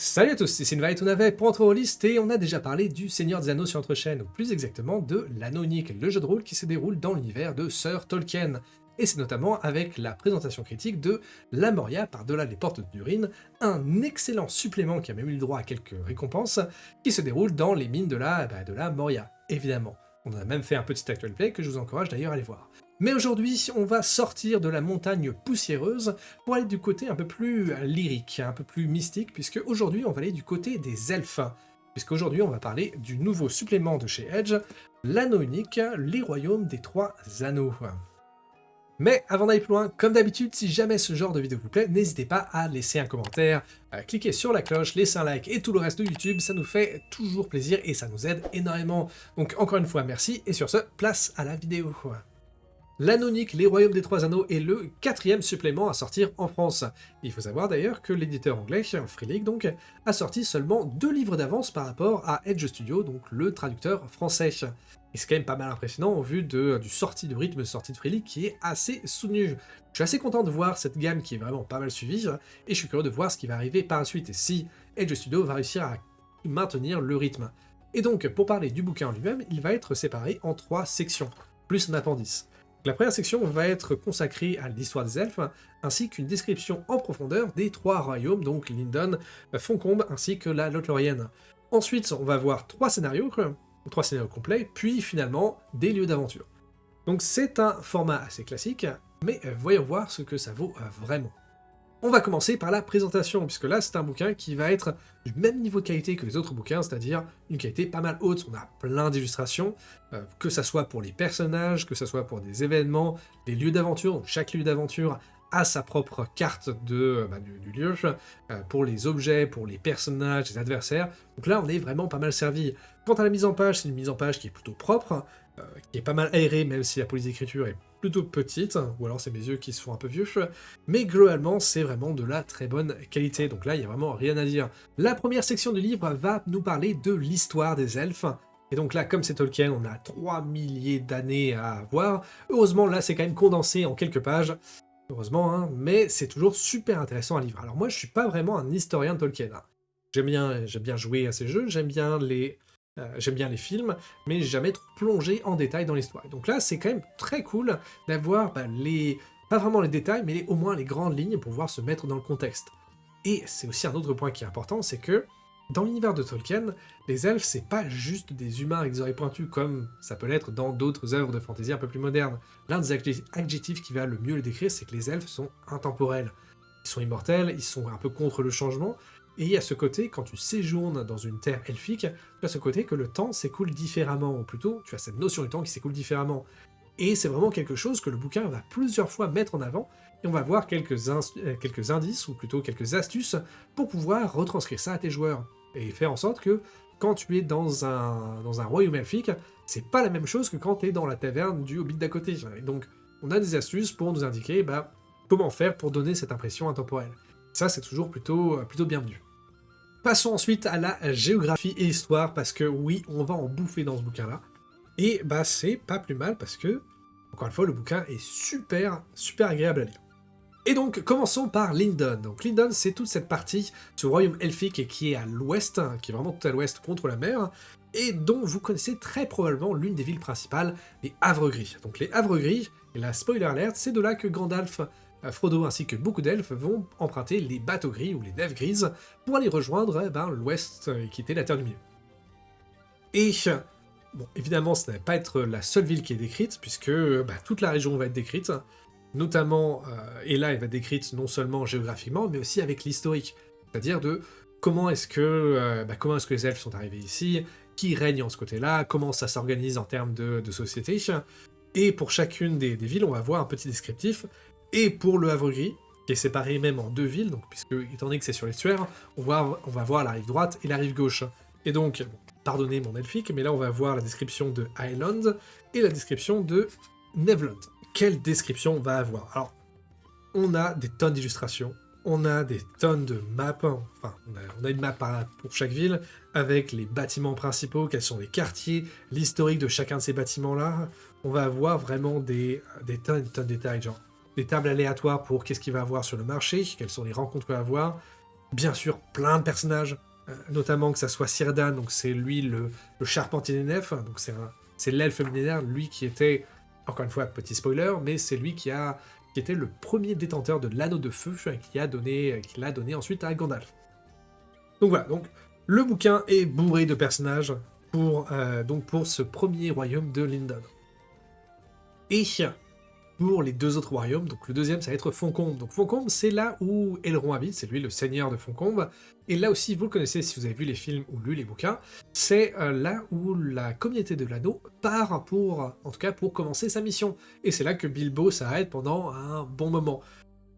Salut à tous, c'est Sylvain, on avait pour notre liste et on a déjà parlé du Seigneur des Anneaux sur notre chaîne, ou plus exactement de l'Anneau Unique, le jeu de rôle qui se déroule dans l'univers de Sir Tolkien. Et c'est notamment avec la présentation critique de La Moria par-delà les portes de Durin, un excellent supplément qui a même eu le droit à quelques récompenses, qui se déroule dans les mines de la Moria, évidemment. On a même fait un petit actual play que je vous encourage d'ailleurs à aller voir. Mais aujourd'hui, on va sortir de la montagne poussiéreuse pour aller du côté un peu plus lyrique, un peu plus mystique, puisque aujourd'hui on va aller du côté des elfes. Puisqu'aujourd'hui on va parler du nouveau supplément de chez Edge, l'Anneau Unique, les Royaumes des Trois Anneaux. Mais avant d'aller plus loin, comme d'habitude, si jamais ce genre de vidéo vous plaît, n'hésitez pas à laisser un commentaire, à cliquer sur la cloche, laisser un like et tout le reste de YouTube, ça nous fait toujours plaisir et ça nous aide énormément. Donc encore une fois, merci, et sur ce, place à la vidéo. L'Anneau Unique, les Royaumes des Trois Anneaux est le 4e supplément à sortir en France. Il faut savoir d'ailleurs que l'éditeur anglais, Free League donc, a sorti seulement 2 livres d'avance par rapport à Edge Studio, donc le traducteur français. Et c'est quand même pas mal impressionnant au vu du rythme de sortie de Free League qui est assez soutenu. Je suis assez content de voir cette gamme qui est vraiment pas mal suivie, et je suis curieux de voir ce qui va arriver par la suite, et si Edge Studio va réussir à maintenir le rythme. Et donc, pour parler du bouquin en lui-même, il va être séparé en 3 sections, plus un appendice. La première section va être consacrée à l'histoire des elfes, ainsi qu'une description en profondeur des 3 royaumes, donc Lindon, Foncombe, ainsi que la Lothlórien. Ensuite, on va voir 3 scénarios complets, puis finalement des lieux d'aventure. Donc c'est un format assez classique, mais voyons voir ce que ça vaut vraiment. On va commencer par la présentation, puisque là c'est un bouquin qui va être du même niveau de qualité que les autres bouquins, c'est-à-dire une qualité pas mal haute. On a plein d'illustrations, que ça soit pour les personnages, que ça soit pour des événements, des lieux d'aventure. Donc chaque lieu d'aventure a sa propre carte du lieu, pour les objets, pour les personnages, les adversaires. Donc là on est vraiment pas mal servi. Quant à la mise en page, c'est une mise en page qui est plutôt propre, qui est pas mal aérée, même si la police d'écriture est plutôt petite, ou alors c'est mes yeux qui se font un peu vieux, mais globalement c'est vraiment de la très bonne qualité, donc là il n'y a vraiment rien à dire. La première section du livre va nous parler de l'histoire des elfes, et donc là comme c'est Tolkien, on a 3 milliers d'années à voir, heureusement là c'est quand même condensé en quelques pages, heureusement, hein, mais c'est toujours super intéressant à lire. Alors moi je suis pas vraiment un historien de Tolkien, hein. J'aime bien jouer à ces jeux, j'aime bien les films, mais j'ai jamais trop plongé en détail dans l'histoire. Donc là, c'est quand même très cool d'avoir pas vraiment les détails, mais au moins les grandes lignes pour pouvoir se mettre dans le contexte. Et c'est aussi un autre point qui est important, c'est que dans l'univers de Tolkien, les elfes, c'est pas juste des humains avec des oreilles pointues, comme ça peut l'être dans d'autres œuvres de fantasy un peu plus modernes. L'un des adjectifs qui va le mieux les décrire, c'est que les elfes sont intemporels. Ils sont immortels, ils sont un peu contre le changement, et il y a ce côté, quand tu séjournes dans une terre elfique, tu as ce côté que le temps s'écoule différemment, ou plutôt, tu as cette notion du temps qui s'écoule différemment. Et c'est vraiment quelque chose que le bouquin va plusieurs fois mettre en avant, et on va voir quelques indices, ou plutôt quelques astuces, pour pouvoir retranscrire ça à tes joueurs, et faire en sorte que, quand tu es dans un royaume elfique, c'est pas la même chose que quand tu es dans la taverne du Hobbit d'à côté. Et donc, on a des astuces pour nous indiquer comment faire pour donner cette impression intemporelle. Ça, c'est toujours plutôt bienvenu. Passons ensuite à la géographie et histoire, parce que oui, on va en bouffer dans ce bouquin-là. Et c'est pas plus mal, parce que, encore une fois, le bouquin est super agréable à lire. Et donc, commençons par Lindon. Donc Lindon, c'est toute cette partie, ce royaume elfique qui est à l'ouest, qui est vraiment tout à l'ouest contre la mer, et dont vous connaissez très probablement l'une des villes principales, les Havres Gris. Donc les Havres Gris, et la spoiler alert, c'est de là que Gandalf, Frodo ainsi que beaucoup d'elfes vont emprunter les bateaux gris ou les nefs grises pour aller rejoindre l'ouest et quitter la Terre du Milieu. Et bon, évidemment, ça ne va pas être la seule ville qui est décrite, puisque toute la région va être décrite, notamment, et là elle va être décrite non seulement géographiquement, mais aussi avec l'historique, c'est-à-dire de comment est-ce que les elfes sont arrivés ici, qui règne en ce côté-là, comment ça s'organise en termes de société, et pour chacune des villes, on va voir un petit descriptif. Et pour le Havre Gris, qui est séparé même en 2 villes, donc puisque étant donné que c'est sur l'estuaire, on va voir la rive droite et la rive gauche. Et donc, pardonnez mon elfique, mais là on va voir la description de Highland et la description de Nevlund. Quelle description on va avoir? Alors, on a des tonnes d'illustrations, on a des tonnes de maps, enfin, on a une map pour chaque ville, avec les bâtiments principaux, quels sont les quartiers, l'historique de chacun de ces bâtiments-là. On va avoir vraiment des tonnes de détails, genre des tables aléatoires pour qu'est-ce qu'il va avoir sur le marché, quelles sont les rencontres qu'il va avoir, Bien sûr, plein de personnages, notamment que ça soit Círdan, donc c'est lui le charpentier des nefs, donc c'est l'elfe millénaire, lui qui était, encore une fois, petit spoiler, mais c'est lui qui était le premier détenteur de l'anneau de feu, qui l'a donné ensuite à Gandalf. Donc voilà, donc le bouquin est bourré de personnages pour ce premier royaume de Lindon. Et pour les deux autres royaumes, donc le deuxième ça va être Foncombe. Donc Foncombe c'est là où Elrond habite, c'est lui le seigneur de Foncombe, et là aussi vous le connaissez si vous avez vu les films ou lu les bouquins, c'est là où la communauté de l'anneau part en tout cas pour commencer sa mission. Et c'est là que Bilbo s'arrête pendant un bon moment.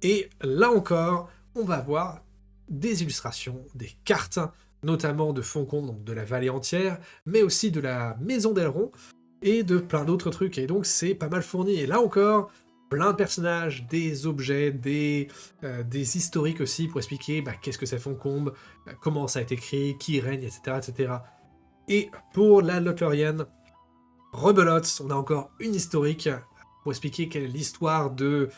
Et là encore, on va voir des illustrations, des cartes, notamment de Foncombe, donc de la vallée entière, mais aussi de la maison d'Elrond, et de plein d'autres trucs, et donc c'est pas mal fourni. Et là encore, plein de personnages, des objets, des historiques aussi, pour expliquer qu'est-ce que c'est Foncombe, comment ça a été créé, qui règne, etc. etc. Et pour la Lothlórien, rebelote, on a encore une historique, pour expliquer quelle est l'histoire de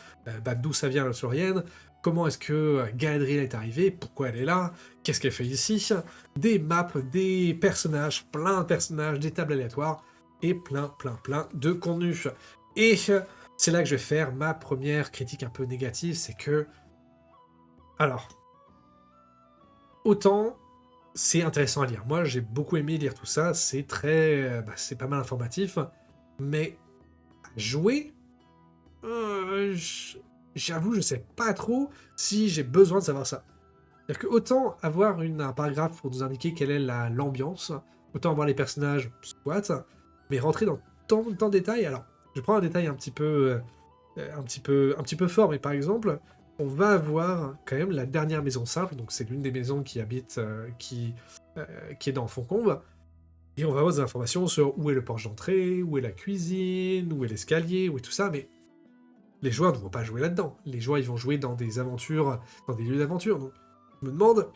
d'où ça vient la Lothlórien, comment est-ce que Galadriel est arrivée, pourquoi elle est là, qu'est-ce qu'elle fait ici, des maps, des personnages, plein de personnages, des tables aléatoires, et plein de contenu. Et c'est là que je vais faire ma première critique un peu négative, c'est que... Alors, autant c'est intéressant à lire. Moi, j'ai beaucoup aimé lire tout ça, c'est c'est pas mal informatif, mais jouer... j'avoue, je sais pas trop si j'ai besoin de savoir ça. C'est-à-dire que autant avoir un paragraphe pour nous indiquer quelle est l'ambiance, autant avoir les personnages, soit, mais rentrer dans tant de détails. Alors, je prends un détail un petit peu fort, mais par exemple, on va avoir quand même la dernière maison simple, donc c'est l'une des maisons qui habite, qui est dans Foncombe, et on va avoir des informations sur où est le porche d'entrée, où est la cuisine, où est l'escalier, où est tout ça, mais les joueurs ne vont pas jouer là-dedans. Les joueurs, ils vont jouer dans des aventures, dans des lieux d'aventure. Donc, je me demande,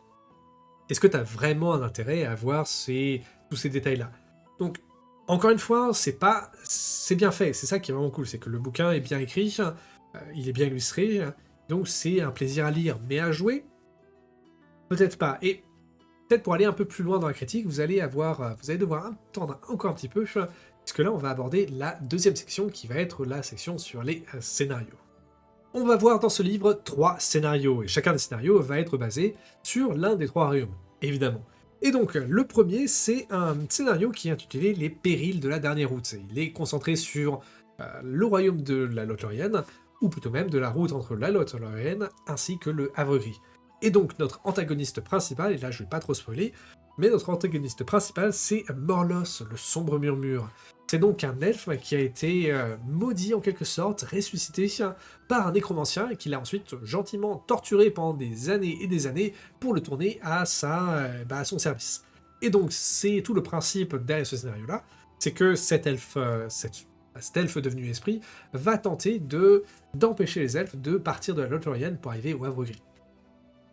est-ce que tu as vraiment un intérêt à avoir tous ces détails-là? Donc, encore une fois, c'est bien fait, c'est ça qui est vraiment cool, c'est que le bouquin est bien écrit, il est bien illustré, donc c'est un plaisir à lire, mais à jouer, peut-être pas. Et peut-être pour aller un peu plus loin dans la critique, vous allez devoir attendre encore un petit peu, puisque là on va aborder la deuxième section qui va être la section sur les scénarios. On va voir dans ce livre 3 scénarios, et chacun des scénarios va être basé sur l'un des 3 royaumes, évidemment. Et donc, le premier, c'est un scénario qui est intitulé Les périls de la dernière route. Il est concentré sur le royaume de la Lothlórien, ou plutôt même de la route entre la Lothlórien ainsi que le Havre Gris. Et donc, notre antagoniste principal, et là je vais pas trop spoiler, mais notre antagoniste principal, c'est Morlos, le sombre murmure. C'est donc un elfe qui a été maudit en quelque sorte, ressuscité par un nécromancien et qu'il a ensuite gentiment torturé pendant des années et des années pour le tourner à son service. Et donc c'est tout le principe derrière ce scénario-là, c'est que cet elfe devenu esprit va tenter d'empêcher les elfes de partir de la Lothlórien pour arriver au Havre Gris.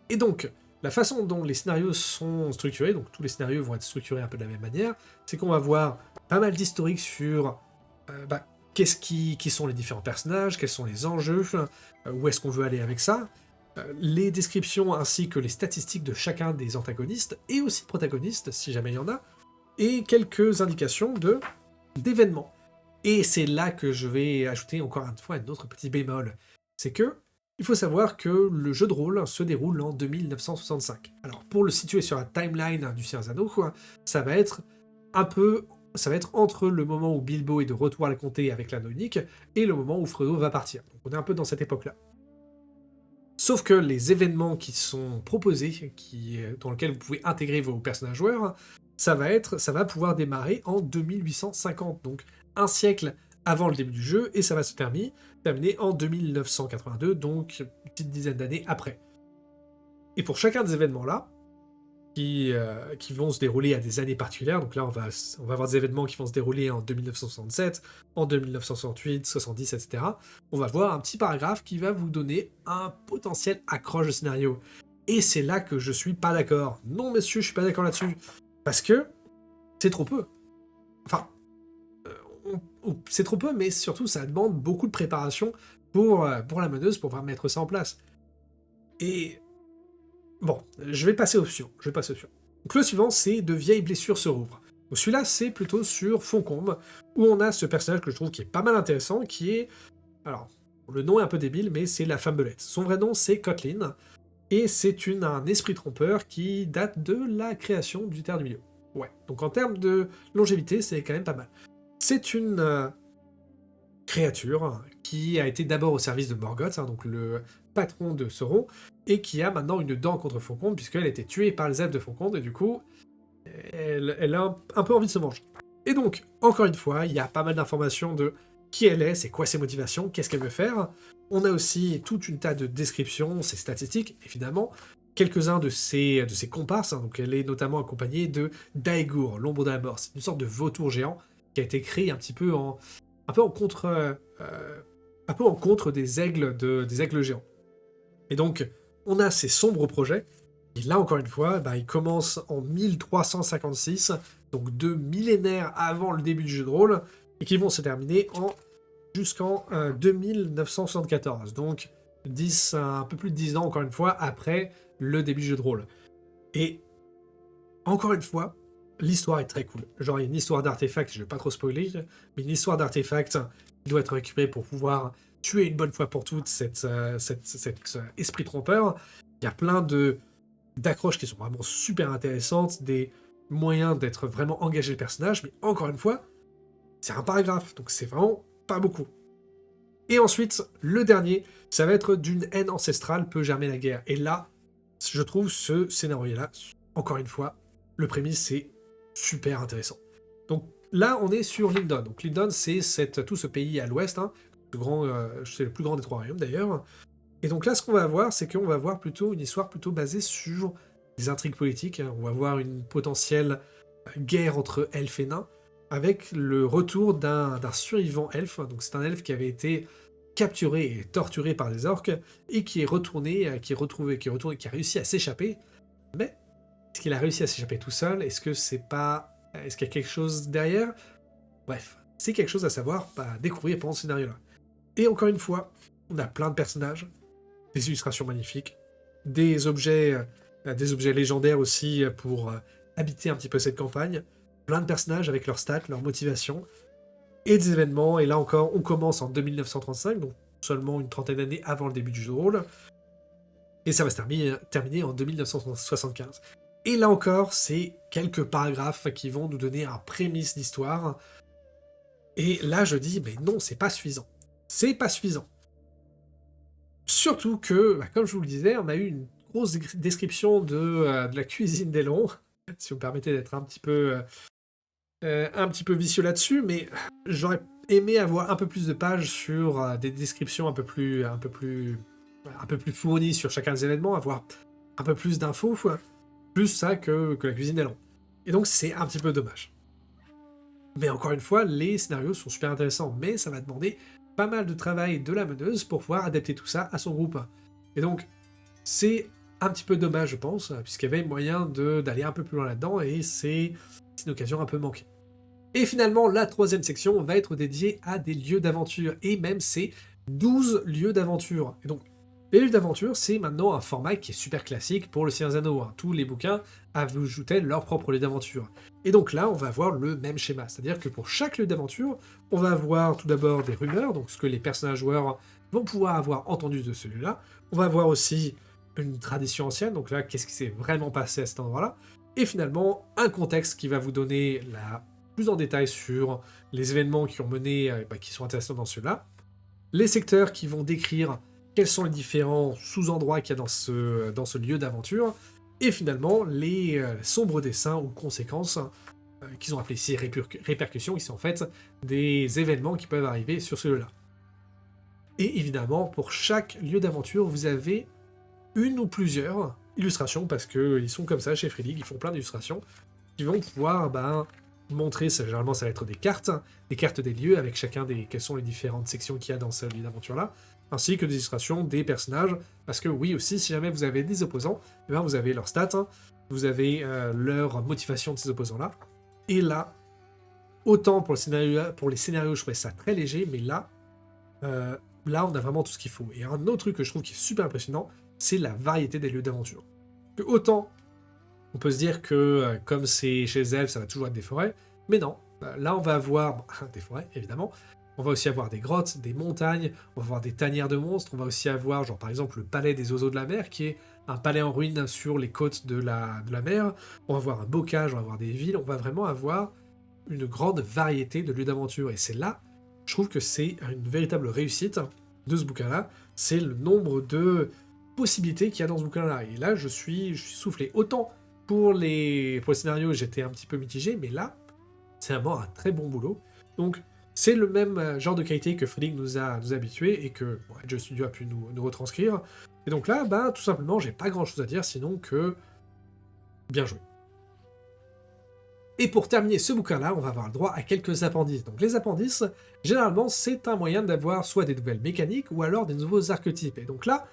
Et donc, la façon dont les scénarios sont structurés, donc tous les scénarios vont être structurés un peu de la même manière, c'est qu'on va voir pas mal d'historiques sur qui sont les différents personnages, quels sont les enjeux, où est-ce qu'on veut aller avec ça, les descriptions ainsi que les statistiques de chacun des antagonistes, et aussi protagonistes, si jamais il y en a, et quelques indications d'événements. Et c'est là que je vais ajouter encore une fois un autre petit bémol, c'est que il faut savoir que le jeu de rôle se déroule en 2965. Alors pour le situer sur la timeline du Seigneur des Anneaux, ça va être entre le moment où Bilbo est de retour à la comté avec l'anneau unique et le moment où Frodo va partir. Donc on est un peu dans cette époque-là. Sauf que les événements qui sont proposés, dans lesquels vous pouvez intégrer vos personnages joueurs, ça va pouvoir démarrer en 2850, donc un siècle avant le début du jeu, et ça va se terminer en 2982, donc une petite dizaine d'années après. Et pour chacun des événements-là, qui vont se dérouler à des années particulières, donc là on va avoir des événements qui vont se dérouler en 2967, en 2968, 70, etc. On va voir un petit paragraphe qui va vous donner un potentiel accroche de scénario. Et c'est là que je suis pas d'accord. Non monsieur, je suis pas d'accord là-dessus. Parce que c'est trop peu. Enfin, c'est trop peu, mais surtout ça demande beaucoup de préparation pour la meneuse, pour pouvoir mettre ça en place. Et Bon, je vais passer au suivant. Donc le suivant, c'est De vieilles blessures se rouvrent. Donc celui-là, c'est plutôt sur Foncombe, où on a ce personnage que je trouve qui est pas mal intéressant, qui est... Alors, le nom est un peu débile, mais c'est la femme belette. Son vrai nom, c'est Cotlin, et c'est un esprit trompeur qui date de la création du Terre du Milieu. Ouais, donc en termes de longévité, c'est quand même pas mal. C'est une créature qui a été d'abord au service de Morgoth, donc le patron de Sauron, et qui a maintenant une dent contre Foncombe, puisqu'elle a été tuée par les elfes de Foncombe, et du coup, elle a un peu envie de se venger. Et donc, encore une fois, il y a pas mal d'informations de qui elle est, c'est quoi ses motivations, qu'est-ce qu'elle veut faire. On a aussi toute une tas de descriptions, ses statistiques, évidemment, quelques-uns de ses comparses, donc elle est notamment accompagnée de Daegur, l'ombre de la mort. C'est une sorte de vautour géant qui a été créé un peu en contre, un peu en contre des aigles géants. Et donc, on a ces sombres projets. Et là, encore une fois, ils commencent en 1356, donc 2 millénaires avant le début du jeu de rôle, et qui vont se terminer jusqu'en 2974. Donc, un peu plus de 10 ans, encore une fois, après le début du jeu de rôle. Et encore une fois, l'histoire est très cool. Genre, il y a une histoire d'artefact, je ne vais pas trop spoiler, mais une histoire d'artefact qui doit être récupérée pour pouvoir tuer une bonne fois pour toutes cet esprit trompeur. Il y a plein d'accroches qui sont vraiment super intéressantes, des moyens d'être vraiment engagé le personnage, mais encore une fois, c'est un paragraphe, donc c'est vraiment pas beaucoup. Et ensuite, le dernier, ça va être d'une haine ancestrale peut germer la guerre. Et là, je trouve ce scénario-là, encore une fois, le prémisse, c'est super intéressant. Donc là, on est sur Lindon. Donc Lindon, c'est tout ce pays à l'ouest, c'est le plus grand des 3 royaumes d'ailleurs. Et donc là, ce qu'on va avoir, c'est qu'on va avoir plutôt une histoire plutôt basée sur des intrigues politiques. On va avoir une potentielle guerre entre elfes et nains, avec le retour d'un survivant elfe. Donc c'est un elfe qui avait été capturé et torturé par des orques, et qui est retourné, qui a réussi à s'échapper. Mais est-ce qu'il a réussi à s'échapper tout seul? Est-ce qu'il y a quelque chose derrière? Bref, c'est quelque chose à savoir, à découvrir pendant ce scénario-là. Et encore une fois, on a plein de personnages, des illustrations magnifiques, des objets légendaires aussi pour habiter un petit peu cette campagne, plein de personnages avec leurs stats, leurs motivations, et des événements. Et là encore, on commence en 2935, donc seulement une trentaine d'années avant le début du jeu de rôle, et ça va se terminer en 2975. Et là encore, c'est quelques paragraphes qui vont nous donner un prémisse d'histoire. Et là, je dis, mais non, c'est pas suffisant. C'est pas suffisant. Surtout que, comme je vous le disais, on a eu une grosse description de la cuisine d'Elrond, si vous me permettez d'être un petit peu vicieux là-dessus, mais j'aurais aimé avoir un peu plus de pages sur des descriptions un peu plus fournies sur chacun des événements, avoir un peu plus d'infos, plus ça que la cuisine d'Elrond. Et donc c'est un petit peu dommage. Mais encore une fois, les scénarios sont super intéressants, mais ça va demander pas mal de travail de la meneuse pour pouvoir adapter tout ça à son groupe. Et donc, c'est un petit peu dommage, je pense, puisqu'il y avait moyen d'aller un peu plus loin là-dedans, et c'est une occasion un peu manquée. Et finalement, la 3e section va être dédiée à des lieux d'aventure, et même c'est 12 lieux d'aventure. Et donc, les lieux d'aventure, c'est maintenant un format qui est super classique pour le Seigneur des Anneaux. Tous les bouquins ajoutaient leur propre lieu d'aventure. Et donc là, on va avoir le même schéma, c'est-à-dire que pour chaque lieu d'aventure, on va avoir tout d'abord des rumeurs, donc ce que les personnages joueurs vont pouvoir avoir entendu de celui-là. On va avoir aussi une tradition ancienne, donc là, qu'est-ce qui s'est vraiment passé à cet endroit-là. Et finalement, un contexte qui va vous donner plus en détail sur les événements qui ont mené, qui sont intéressants dans celui-là. Les secteurs qui vont décrire quels sont les différents sous-endroits qu'il y a dans ce lieu d'aventure, et finalement les sombres dessins ou conséquences qu'ils ont appelés ici répercussions, qui sont en fait des événements qui peuvent arriver sur ce lieu-là. Et évidemment, pour chaque lieu d'aventure, vous avez une ou plusieurs illustrations, parce qu'ils sont comme ça chez Free League, ils font plein d'illustrations, qui vont pouvoir montrer, généralement ça va être des cartes des lieux, avec quelles sont les différentes sections qu'il y a dans ce lieu d'aventure-là, ainsi que des illustrations des personnages, parce que oui aussi, si jamais vous avez des opposants, vous avez leurs stats, vous avez leur motivation de ces opposants-là, et là, autant pour les scénarios, je trouvais ça très léger, mais là, on a vraiment tout ce qu'il faut. Et un autre truc que je trouve qui est super impressionnant, c'est la variété des lieux d'aventure. Que autant, on peut se dire que comme c'est chez les elfes, ça va toujours être des forêts, mais non. Là, on va avoir des forêts, évidemment. On va aussi avoir des grottes, des montagnes, on va avoir des tanières de monstres, on va aussi avoir, genre par exemple, le palais des oiseaux de la mer, qui est un palais en ruine sur les côtes de la mer. On va avoir un bocage, on va avoir des villes, on va vraiment avoir une grande variété de lieux d'aventure. Et c'est là, je trouve que c'est une véritable réussite de ce bouquin-là. C'est le nombre de possibilités qu'il y a dans ce bouquin-là. Et là, je suis soufflé. Autant pour les scénarios, j'étais un petit peu mitigé, mais là, c'est vraiment un très bon boulot. Donc, c'est le même genre de qualité que Frédéric nous a habitués et que Edge Studio a pu nous retranscrire. Et donc là, bah, tout simplement, j'ai pas grand-chose à dire sinon que bien joué. Et pour terminer ce bouquin-là, on va avoir le droit à quelques appendices. Donc les appendices, généralement, c'est un moyen d'avoir soit des nouvelles mécaniques ou alors des nouveaux archétypes. Et donc là,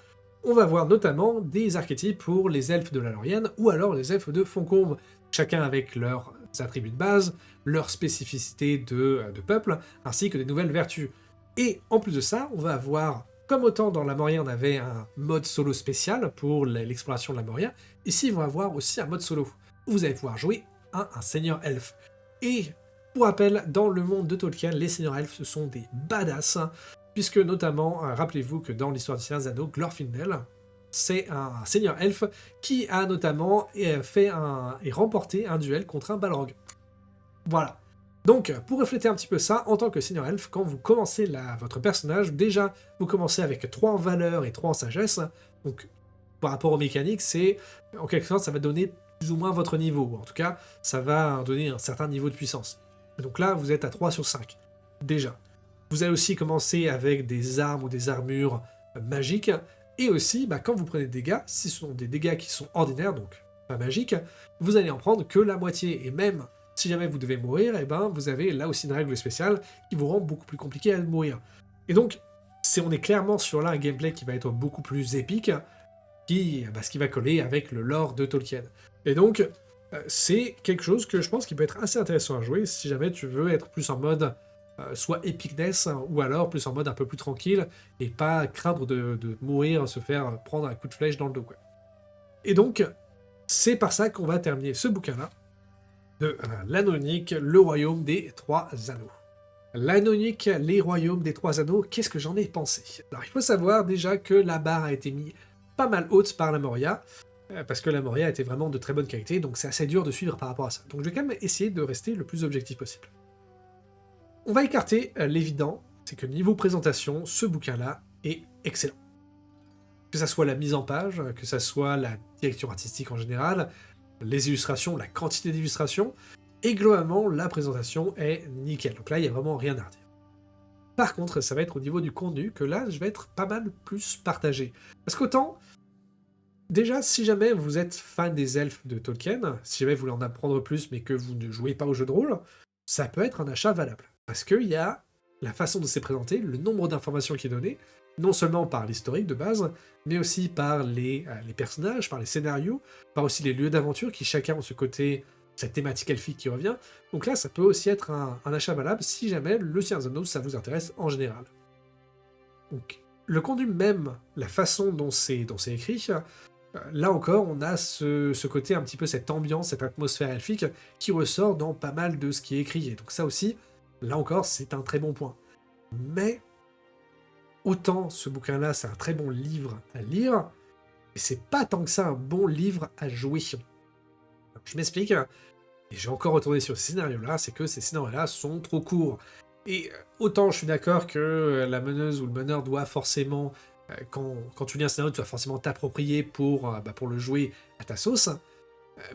on va voir notamment des archétypes pour les elfes de la Lorienne ou alors les elfes de Foncombe, chacun avec leurs attributs de base, leurs spécificités de peuple, ainsi que des nouvelles vertus. Et en plus de ça, on va avoir, comme autant dans la Moria on avait un mode solo spécial pour l'exploration de la Moria, ici on va avoir aussi un mode solo, où vous allez pouvoir jouer un seigneur elfe. Et pour rappel, dans le monde de Tolkien, les seigneurs elfes ce sont des badass, puisque notamment, rappelez-vous que dans l'histoire du Seigneur des Anneaux, Glorfindel, c'est un seigneur elfe qui a notamment fait et remporté un duel contre un Balrog. Voilà. Donc, pour refléter un petit peu ça, en tant que seigneur elfe, quand vous commencez votre personnage, déjà, vous commencez avec 3 en valeur et 3 en sagesse. Donc, par rapport aux mécaniques, c'est, en quelque sorte, ça va donner plus ou moins votre niveau. En tout cas, ça va donner un certain niveau de puissance. Et donc là, vous êtes à 3 sur 5. Déjà. Vous allez aussi commencer avec des armes ou des armures magiques. Et aussi, quand vous prenez des dégâts, si ce sont des dégâts qui sont ordinaires, donc pas magiques, vous allez en prendre que la moitié. Et même si jamais vous devez mourir, vous avez là aussi une règle spéciale qui vous rend beaucoup plus compliqué à mourir. Et donc, on est clairement sur là un gameplay qui va être beaucoup plus épique, ce qui va coller avec le lore de Tolkien. Et donc, c'est quelque chose que je pense qui peut être assez intéressant à jouer si jamais tu veux être plus en mode soit epicness, ou alors plus en mode un peu plus tranquille, et pas craindre de mourir, se faire prendre un coup de flèche dans le dos, quoi. Et donc, c'est par ça qu'on va terminer ce bouquin-là, de l'Anneau unique, le royaume des 3 anneaux. L'Anneau unique, les royaumes des 3 anneaux, qu'est-ce que j'en ai pensé? Alors, il faut savoir déjà que la barre a été mise pas mal haute par la Moria, parce que la Moria était vraiment de très bonne qualité, donc c'est assez dur de suivre par rapport à ça. Donc je vais quand même essayer de rester le plus objectif possible. On va écarter l'évident, c'est que niveau présentation, ce bouquin-là est excellent. Que ça soit la mise en page, que ça soit la direction artistique en général, les illustrations, la quantité d'illustrations, et globalement, la présentation est nickel. Donc là, il n'y a vraiment rien à redire. Par contre, ça va être au niveau du contenu que là, je vais être pas mal plus partagé. Parce qu'autant, déjà, si jamais vous êtes fan des elfes de Tolkien, si jamais vous voulez en apprendre plus mais que vous ne jouez pas au jeu de rôle, ça peut être un achat valable. Parce qu'il y a la façon dont c'est présenté, le nombre d'informations qui est donné, non seulement par l'historique de base, mais aussi par les personnages, par les scénarios, par aussi les lieux d'aventure qui chacun ont ce côté, cette thématique elfique qui revient. Donc là, ça peut aussi être un achat valable si jamais le Seigneur des Anneaux, ça vous intéresse en général. Donc, le contenu même, la façon dont c'est écrit, là encore, on a ce côté un petit peu, cette ambiance, cette atmosphère elfique qui ressort dans pas mal de ce qui est écrit. Et donc ça aussi, là encore, c'est un très bon point. Mais, autant ce bouquin-là, c'est un très bon livre à lire, et c'est pas tant que ça un bon livre à jouer. Alors, je m'explique, et j'ai encore retourné sur ces scénarios-là, c'est que ces scénarios-là sont trop courts. Et autant je suis d'accord que la meneuse ou le meneur doit forcément, quand tu lis un scénario, tu dois forcément t'approprier pour le jouer à ta sauce,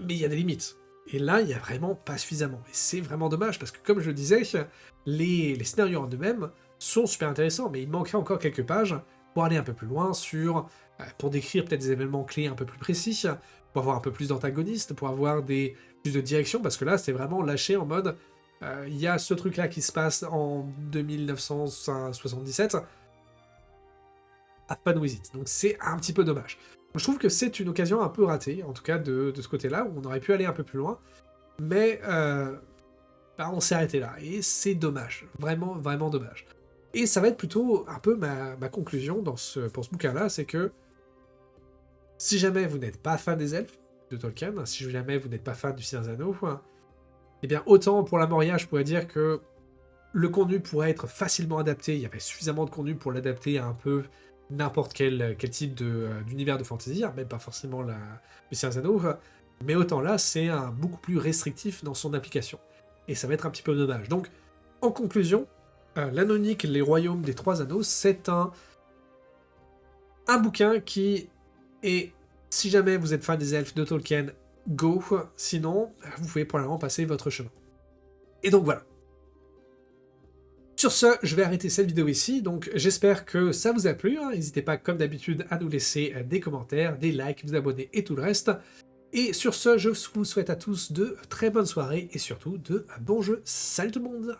mais il y a des limites. Et là, il n'y a vraiment pas suffisamment. Et c'est vraiment dommage, parce que comme je le disais, les scénarios en eux-mêmes sont super intéressants, mais il manquerait encore quelques pages pour aller un peu plus loin pour décrire peut-être des événements clés un peu plus précis, pour avoir un peu plus d'antagonistes, pour avoir plus de direction, parce que là, c'est vraiment lâché en mode il y a ce truc-là qui se passe en 2977, have fun with it. Donc c'est un petit peu dommage. Donc, je trouve que c'est une occasion un peu ratée, en tout cas de ce côté-là, où on aurait pu aller un peu plus loin, mais on s'est arrêté là, et c'est dommage, vraiment, vraiment dommage. Et ça va être plutôt un peu ma conclusion pour ce bouquin-là, c'est que si jamais vous n'êtes pas fan des elfes, de Tolkien, si jamais vous n'êtes pas fan du Seigneur des Anneaux, eh bien autant pour la Moria, je pourrais dire que le contenu pourrait être facilement adapté, il y avait suffisamment de contenu pour l'adapter à un peu n'importe quel type d'univers de fantasy, même pas forcément le Seigneur des Anneaux, mais autant là, c'est beaucoup plus restrictif dans son application. Et ça va être un petit peu dommage. Donc, en conclusion, l'Anonique, les royaumes des trois anneaux, c'est un bouquin qui est, si jamais vous êtes fan des elfes de Tolkien, go, sinon, vous pouvez probablement passer votre chemin. Et donc voilà. Sur ce, je vais arrêter cette vidéo ici, donc j'espère que ça vous a plu, n'hésitez pas comme d'habitude à nous laisser des commentaires, des likes, vous abonner et tout le reste. Et sur ce, je vous souhaite à tous de très bonnes soirées et surtout de bons jeux. Salut tout le monde!